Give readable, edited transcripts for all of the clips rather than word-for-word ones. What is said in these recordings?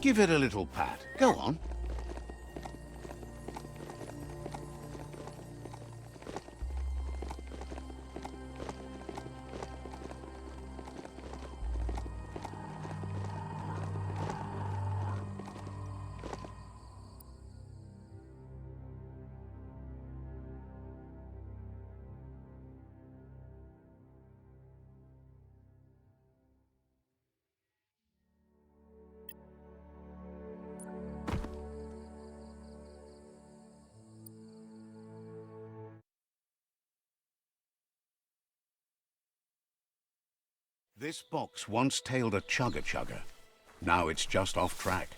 Give it a little pat. Go on. This box once tailed a chugger-chugger. Now it's just off track.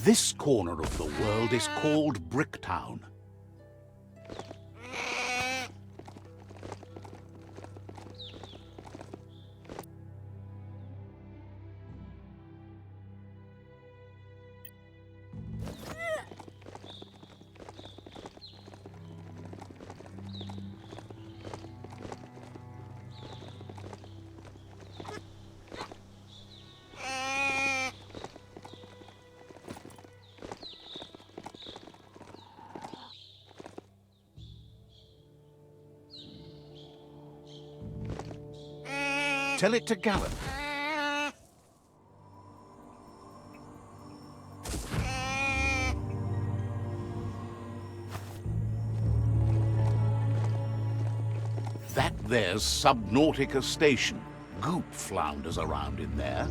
This corner of the world is called Bricktown. Tell it to Gallop. That there's Subnautica Station. Goop flounders around in there.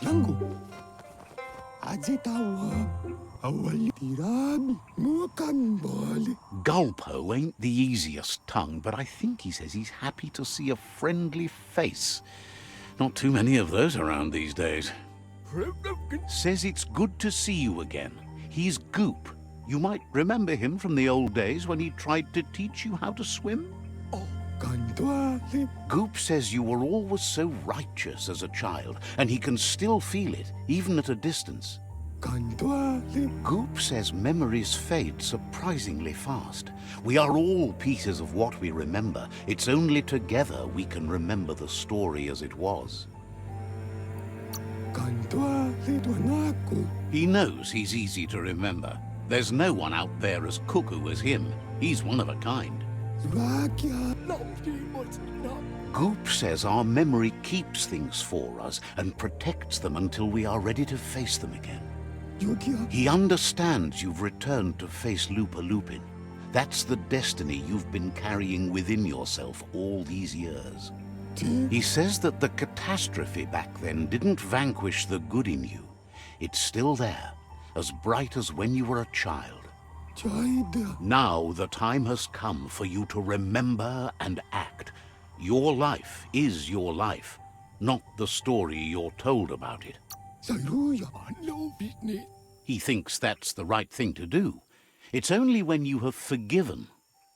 Langgu. Aje tawa. Awali tirabi. Mukan bali. Gulpo ain't the easiest tongue, but I think he says he's happy to see a friendly face. Not too many of those around these days. Says it's good to see you again. He's Goop. You might remember him from the old days when he tried to teach you how to swim. Goop says you were always so righteous as a child, and he can still feel it, even at a distance. Goop says memories fade surprisingly fast. We are all pieces of what we remember. It's only together we can remember the story as it was. He knows he's easy to remember. There's no one out there as cuckoo as him. He's one of a kind. Goop says our memory keeps things for us and protects them until we are ready to face them again. He understands you've returned to face Lupa Lupin. That's the destiny you've been carrying within yourself all these years. He says that the catastrophe back then didn't vanquish the good in you. It's still there, as bright as when you were a child. Now the time has come for you to remember and act. Your life is your life, not the story you're told about it. He thinks that's the right thing to do. It's only when you have forgiven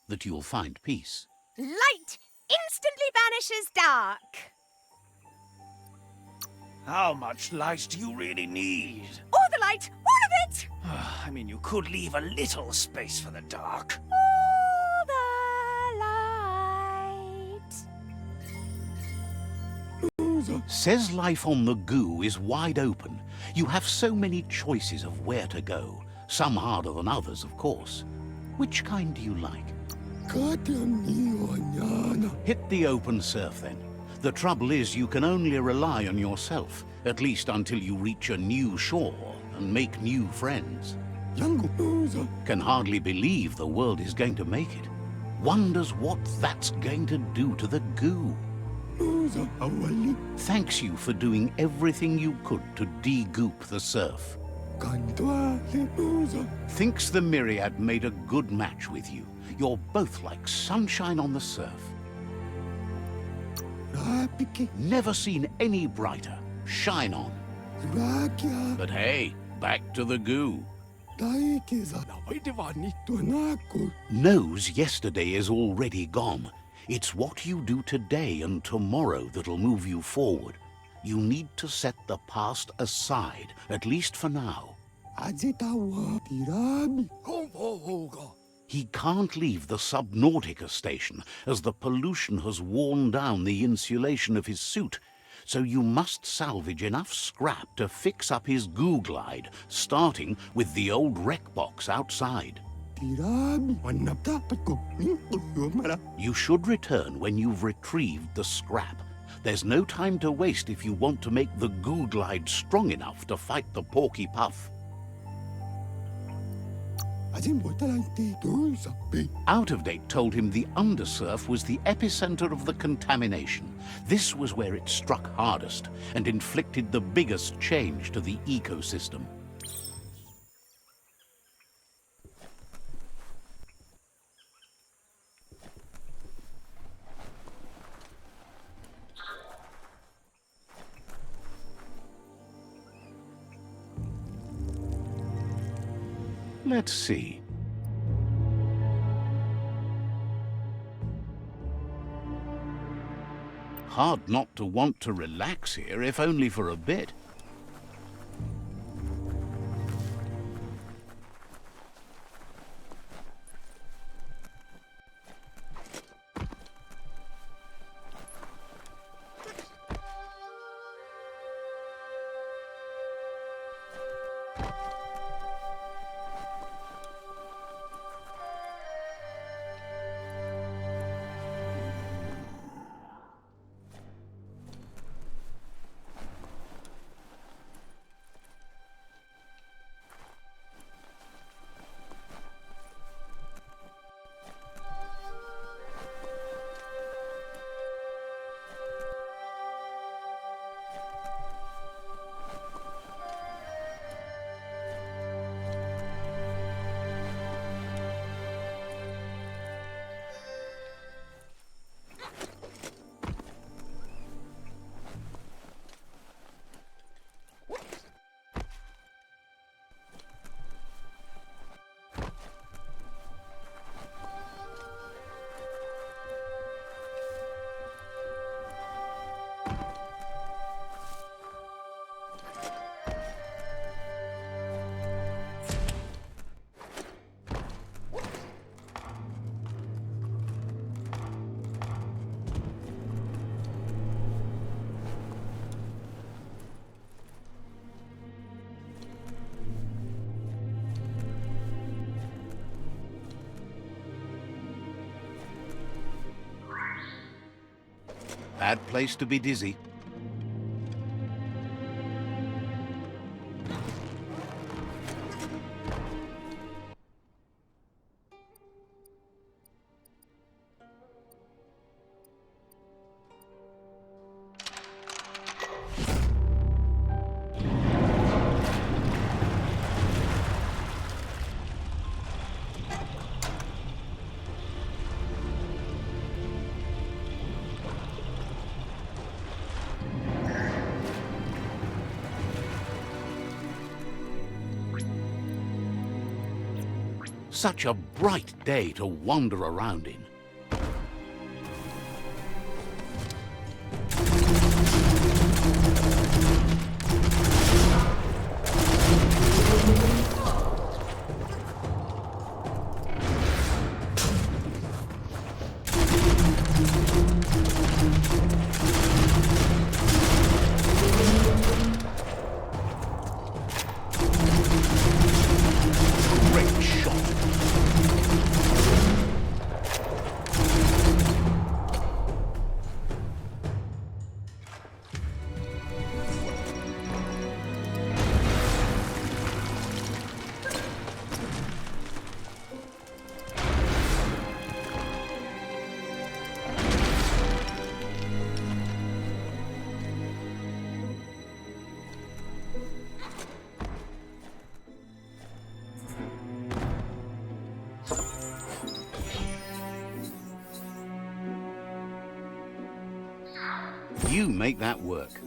that you'll find peace. Light instantly vanishes dark. How much light do you really need? All the light I mean, you could leave a little space for the dark. All the light. Says life on the goo is wide open. You have so many choices of where to go. Some harder than others, of course. Which kind do you like? Hit the open surf, then. The trouble is you can only rely on yourself, at least until you reach a new shore and make new friends. Can hardly believe the world is going to make it. Wonders what that's going to do to the goo. Thanks you for doing everything you could to de-goop the surf. Thinks the Myriad made a good match with you. You're both like sunshine on the surf. Never seen any brighter. Shine on. But hey, back to the goo. Knows yesterday is already gone. It's what you do today and tomorrow that'll move you forward. You need to set the past aside, at least for now. He can't leave the Subnautica station, as the pollution has worn down the insulation of his suit, so you must salvage enough scrap to fix up his goo glide, starting with the old wreck box outside. You should return when you've retrieved the scrap. There's no time to waste if you want to make the goo glide strong enough to fight the porky puff. Out of Date told him the undersurf was the epicenter of the contamination. This was where it struck hardest and inflicted the biggest change to the ecosystem. Let's see. Hard not to want to relax here, if only for a bit. Bad place to be dizzy. Such a bright day to wander around in. do make that work.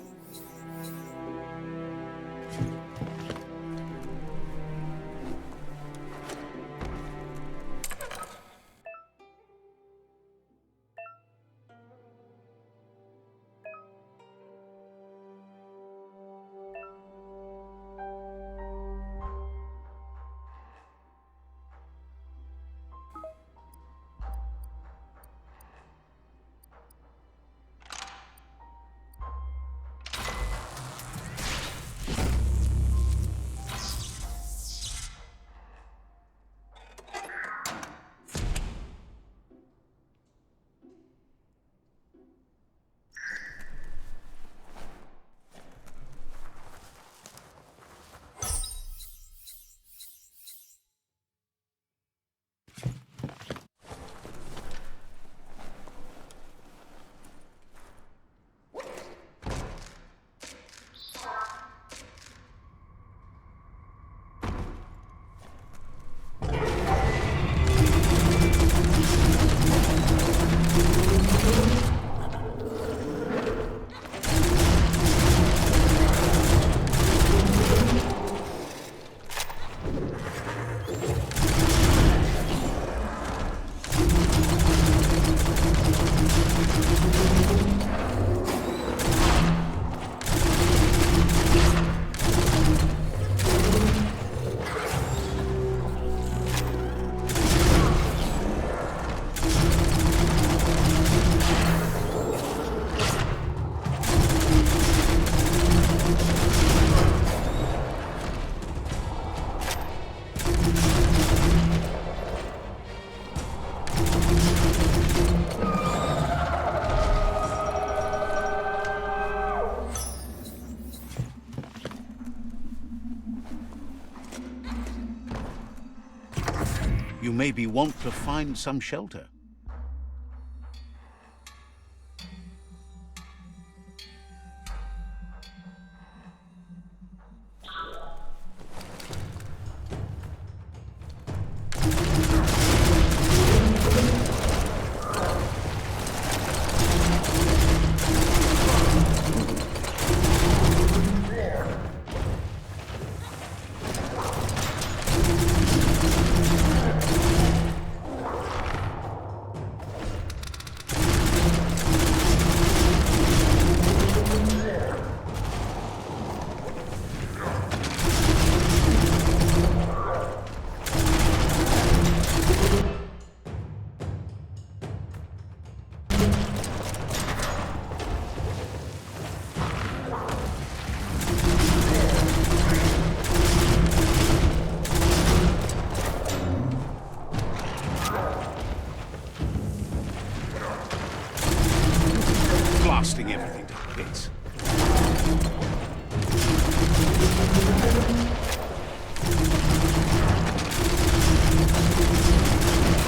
You maybe want to find some shelter. Blasting everything to bits.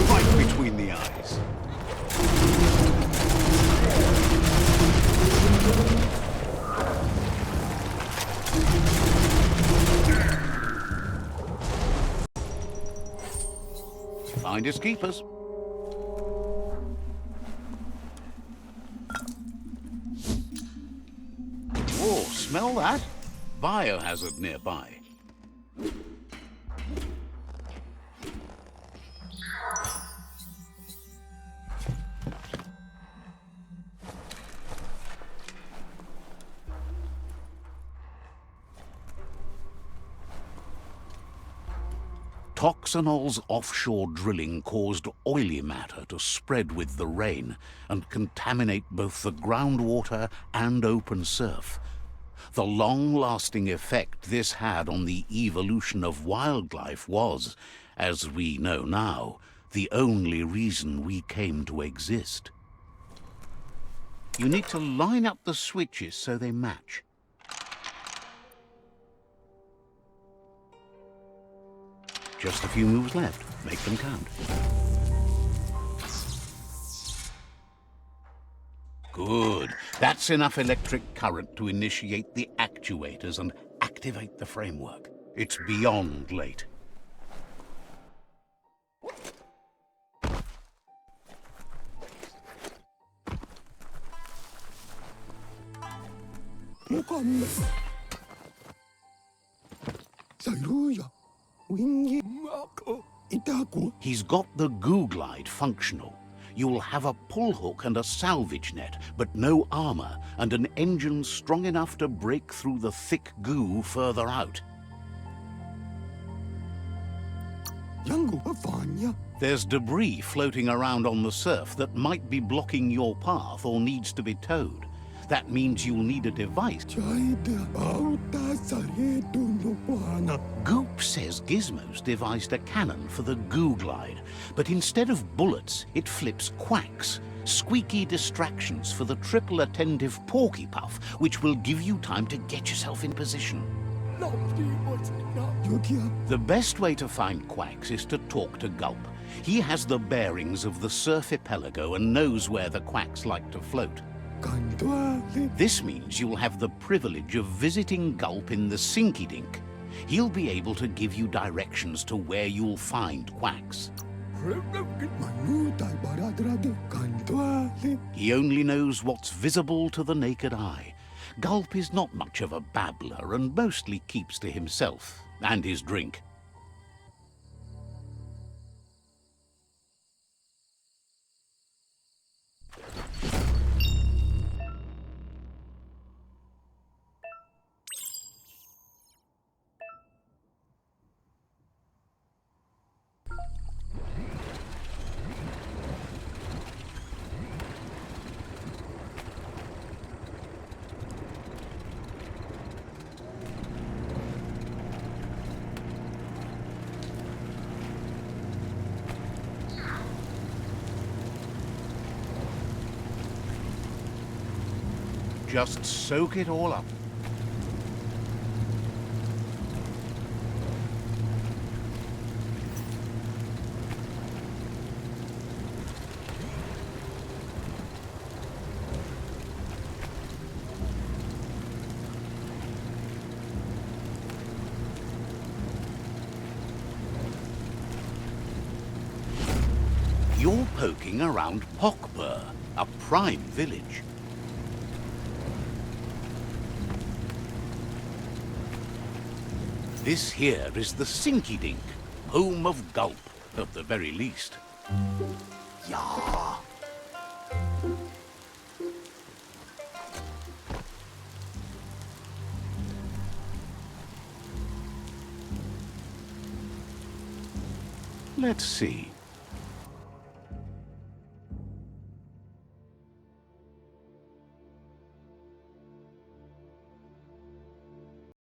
Right between the eyes. Finders keepers. Oh, smell that? Biohazard nearby. Toxanol's offshore drilling caused oily matter to spread with the rain and contaminate both the groundwater and open surf. The long-lasting effect this had on the evolution of wildlife was, as we know now, the only reason we came to exist. You need to line up the switches so they match. Just a few moves left. Make them count. Good. That's enough electric current to initiate the actuators and activate the framework. It's beyond late. Mukambe. Sairuya. Wingi Mako. Itaku. He's got the goo glide functional. You'll have a pull hook and a salvage net, but no armor, and an engine strong enough to break through the thick goo further out. Yangu Avanya. There's debris floating around on the surf that might be blocking your path or needs to be towed. That means you'll need a device. Chaida Auta Saretu Nupana. Goop says Gizmo's devised a cannon for the goo glide, but instead of bullets, it flips quacks, squeaky distractions for the triple attentive porky puff, which will give you time to get yourself in position. The best way to find quacks is to talk to Gulp. He has the bearings of the surf archipelago and knows where the quacks like to float. This means you'll have the privilege of visiting Gulp in the Sinky Dink. He'll be able to give you directions to where you'll find quacks. He only knows what's visible to the naked eye. Gulp is not much of a babbler and mostly keeps to himself and his drink. Just soak it all up. You're poking around Pockbur, a prime village. This here is the Sinky Dink, home of Gulp, at the very least. Yeah. Let's see.